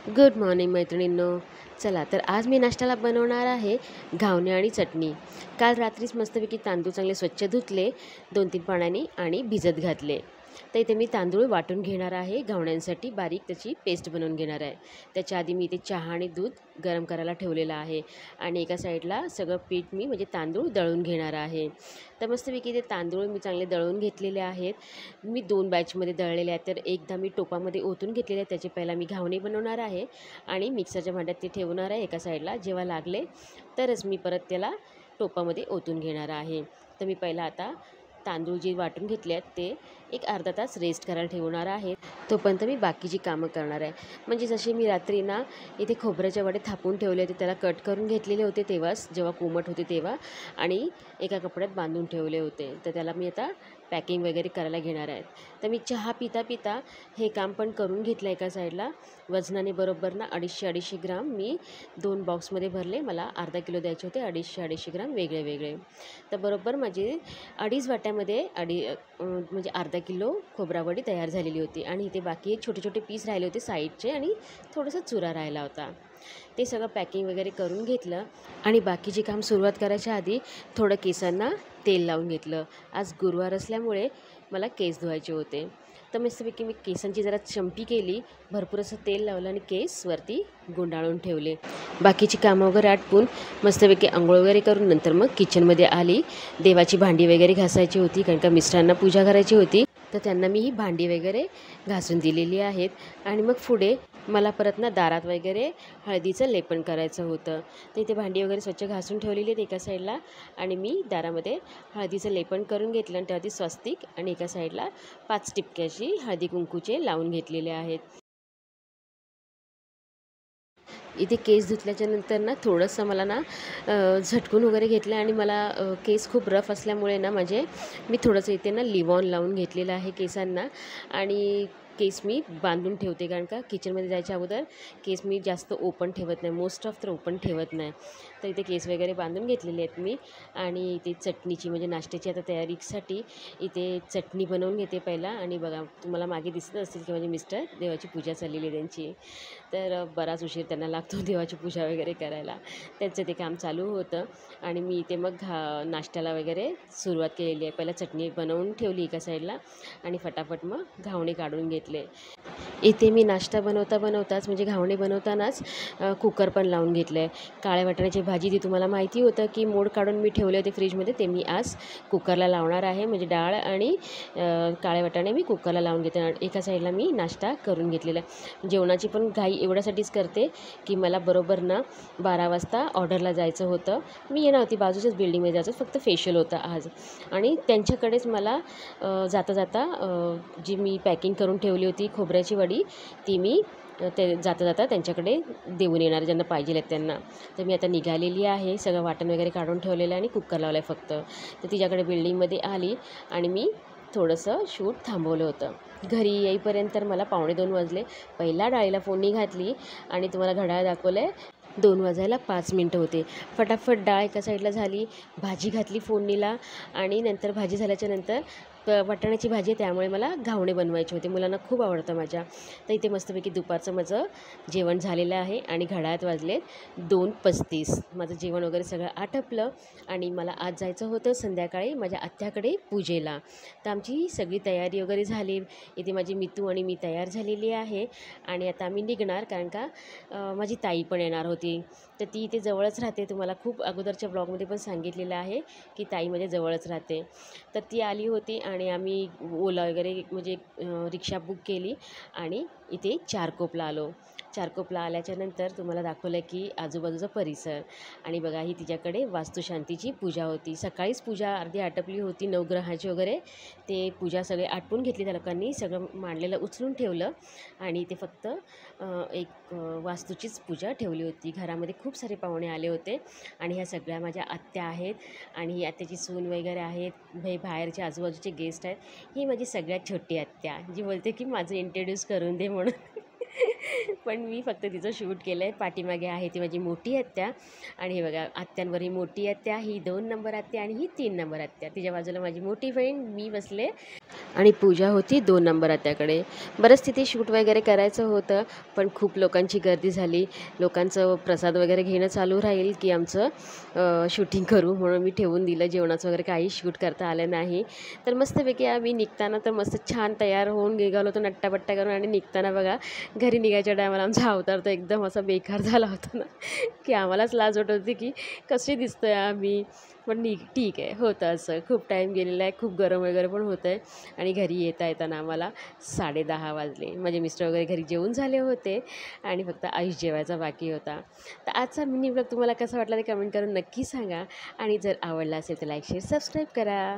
Good morning मैत्रिणींनो. चला तर आज मी नाश्त्याला बनवणार आहे घावणे आणि चटणी. काल रात्रीच मस्तपैकी तांदूळ चांगले स्वच्छ धुतले 2-3 पाण्याने आणि भिजत घातले. तर इथे मी तांदूळ वाटून घेणार आहे घावण्यांसाठी, बारीक त्याची पेस्ट बनवून घेणार आहे. त्याच्या आधी मी इथे चहा आणि दूध गरम करायला ठेवलेलं आहे आणि एका साईडला सगळं पीठ मी म्हणजे तांदूळ दळून घेणार आहे. तर मस्तपैकी ते तांदूळ मी चांगले दळून घेतलेले आहेत. मी 2 बॅचमध्ये दळलेले आहेत. तर एकदा मी टोपामध्ये ओतून घेतलेले आहेत. त्याचे पहिला मी घावणे बनवणार आहे आणि मिक्सरच्या भांड्यात ते ठेवणार आहे एका साईडला. जेव्हा लागले तरच मी परत त्याला टोपामध्ये ओतून घेणार आहे. तर मी पहिला आता तांदूळ जे वाटून घेतले आहेत ते एक अर्धा तास रेस्ट करायला ठेवणार आहे. तोपर्यंत मी बाकीची कामं करणार आहे. म्हणजे जसे मी रात्री ना इथे खोबऱ्याचे वडे थापून ठेवले होते, त्याला कट करून घेतलेले होते तेव्हाच, जेव्हा कोमट होते तेव्हा, आणि एका कपड्यात बांधून ठेवले होते. तर त्याला मी आता पॅकिंग वगैरे करायला घेणार आहेत. तर मी चहा पिता पिता हे काम पण करून घेतलं एका साईडला. वजनाने बरोबर ना 250-250 ग्राम मी 2 बॉक्समध्ये भरले. मला अर्धा किलो द्यायचे होते, 250-250 ग्राम वेगळे वेगळे. तर बरोबर माझे 2.5 वाट्यामध्ये म्हणजे अर्धा किलो खोबरावडी तयार झालेली होती. आणि इथे बाकी छोटे छोटे पीस राहिले होते साईडचे आणि थोडासा चुरा राहिला होता. ते सगळं पॅकिंग वगैरे करून घेतलं आणि बाकीचे काम सुरुवात करायच्या आधी थोडं केसांना तेल लावून घेतलं. आज गुरुवार असल्यामुळे मला केस धुवायचे होते. तर मस्तपैकी मी केसांची जरा चंपी केली, भरपूर असं तेल लावलं आणि केस वरती गुंडाळून ठेवले. बाकीची कामं वगैरे आटपून मस्तपैकी अंघोळ वगैरे करून नंतर मग किचनमध्ये आली. देवाची भांडी वगैरे घासायची होती, कारण का मिस्टरांना पूजा करायची होती. तर त्यांना मी ही भांडी वगैरे घासून दिलेली आहेत. आणि मग पुढे मला परत ना दारात वगैरे हळदीचं लेपन करायचं होतं. तर इथे भांडी वगैरे स्वच्छ घासून ठेवलेली आहेत एका साईडला, आणि मी दारामध्ये हळदीचं लेपन करून घेतलं आणि त्यावरती स्वस्तिक आणि एका साईडला 5 टिपक्याची हळदी कुंकूचे लावून घेतलेले आहेत. इथे केस धुतल्याच्या नंतर ना थोडंसं मला ना झटकून वगैरे घेतलं आणि मला केस खूप रफ असल्यामुळे ना मी थोडंसं इथे ना लिवॉन लावून घेतलेलं आहे केसांना. आणि केस मी बांधून ठेवते, कारण का किचनमध्ये जायच्या अगोदर केस मी जास्त ओपन ठेवत नाही, मोस्ट ऑफ तर ओपन ठेवत नाही. तर इथे केस वगैरे बांधून घेतलेले आहेत मी. आणि इथे चटणीची म्हणजे नाश्त्याची आता तयारीसाठी इथे चटणी बनवून घेते पहिला. आणि बघा तुम्हाला मागे दिसत असेल की माझे मिस्टर देवाची पूजा चाललेली आहे त्यांची. तर बराच उशीर त्यांना लागतो देवाची पूजा वगैरे करायला. त्यांचं ते काम चालू होतं आणि मी इथे मग नाश्त्याला वगैरे सुरुवात केलेली आहे. पहिला चटणी बनवून ठेवली एका साईडला आणि फटाफट मग घावणे काढून घेतले. इथे मी नाश्ता बनवताच म्हणजे घावणे बनवतानाच कुकर पण लावून घेतलं आहे. काळ्या वाटाण्याची भाजी ती तुम्हाला माहिती होतं की मोड काढून मी ठेवले होते फ्रीजमध्ये, ते मी आज कुकरला लावणार आहे. म्हणजे डाळ आणि काळे वाटाणे मी कुकरला लावून घेते. एका साईडला मी नाश्ता करून घेतलेला आहे. जेवणाची पण घाई एवढ्यासाठीच करते की मला बरोबर ना 12 वाजता ऑर्डरला जायचं होतं. मी येणार होती, बाजूच्याच बिल्डिंगमध्ये जायचं, फक्त फेशियल होतं आज. आणि त्यांच्याकडेच मला जाता जाता जी मी पॅकिंग करून ठेवली होती खोबऱ्याची वडी, ती मी ते जाता जाता त्यांच्याकडे देऊन येणार, ज्यांना पाहिजे आहेत त्यांना. तर मी आता निघालेली आहे, सगळं वाटण वगैरे काढून ठेवलेलं आहे आणि कुकर लावला आहे फक्त. तर तिच्याकडे बिल्डिंगमध्ये आली आणि मी थोडंसं शूट थांबवलं होतं. घरी येईपर्यंत तर मला 1:45 वाजले. पहिला डाळीला फोडणी घातली आणि तुम्हाला घड्याळ दाखवलं आहे 2 वाजायला 5 मिनटं होते. फटाफट डाळ एका साईडला झाली, भाजी घातली फोडणीला आणि नंतर भाजी झाल्याच्या नंतर वाटाण्याची भाजी आहे त्यामुळे मला घावणे बनवायचे होते. मुलांना खूप आवडतं माझ्या. तर इथे मस्तपैकी दुपारचं माझं जेवण झालेलं आहे आणि घड्याळात वाजले 2:35. माझं जेवण वगैरे सगळं आटपलं आणि मला आज जायचं होतं संध्याकाळी माझ्या आत्याकडे पूजेला. तर आमची सगळी तयारी वगैरे झाली. इथे माझी मितू आणि मी तयार झालेली आहे आणि आता आम्ही निघणार, कारण का माझी ताई पण येणार होती. तर ती इथे जवळच राहते. तुम्हाला खूप अगोदरच्या ब्लॉगमध्ये पण सांगितलेलं आहे की ताई माझ्या जवळच राहते. तर ती आली होती आणि आम्ही ओला वगैरे म्हणजे रिक्षा बुक केली आणि इथे चारकोपला आलो. चारकोपला आल्याच्या नंतर तुम्हाला दाखवलं की आजूबाजूचा परिसर. आणि बघा ही तिच्याकडे वास्तुशांतीची पूजा होती. सकाळीच पूजा अर्धी आटपली होती, नवग्रहाची वगैरे. ते पूजा सगळे आटपून घेतली, त्या लोकांनी सगळं मांडलेलं उचलून ठेवलं आणि ते फक्त एक वास्तूचीच पूजा ठेवली होती. घरामध्ये खूप सारे पाहुणे आले होते आणि ह्या सगळ्या माझ्या आत्या आहेत आणि ही आत्याची सून वगैरे आहेत. बाहेरचे आजूबाजूचे गेस्ट आहेत. ही माझी सगळ्यात छोटी आत्या, जी बोलते की माझं इंट्रोड्यूस करून दे म्हणून. पण मी फक्त तिचं शूट केलं आहे. पाठीमागे आहे ती माझी मोठी आत्या आणि हे बघा आत्यांवर ही मोठी आत्या, ही 2 नंबर आत्या आणि ही 3 नंबर आत्या. तिच्या बाजूला माझी मोठी बहीण, मी बसले आणि पूजा होती 2 नंबर आत्याकडे. बरंच तिथे शूट वगैरे करायचं होतं, पण खूप लोकांची गर्दी झाली. लोकांचं प्रसाद वगैरे घेणं चालू राहील की आमचं शूटिंग करू, म्हणून मी ठेवून दिलं. जेवणाचं वगैरे काही शूट करता आलं नाही. तर मस्तपैकी आम्ही निघताना तर मस्त छान तयार होऊन निघालो होतो नट्टापट्टा करून आणि निघताना बघा घरी निघायच्या टायमाला आमचा अवतार तर एकदम असा बेकार झाला होता ना की आम्हालाच लाज वाटत होती की कसे दिसतोय आम्ही. पण ठीक आहे, होतं असं. खूप टाईम गेलेला आहे, खूप गरम वगैरे पण होतं आहे आणि घरी येताना आम्हाला 10:30 वाजले. माझे मिस्टर वगैरे घरी जेवून झाले होते आणि फक्त आयुष जेवायचा बाकी होता. तर आजचा मिनी ब्लॉग तुम्हाला कसा वाटला ते कमेंट करून नक्की सांगा आणि जर आवडला असेल तर लाईक शेअर सबस्क्राईब करा.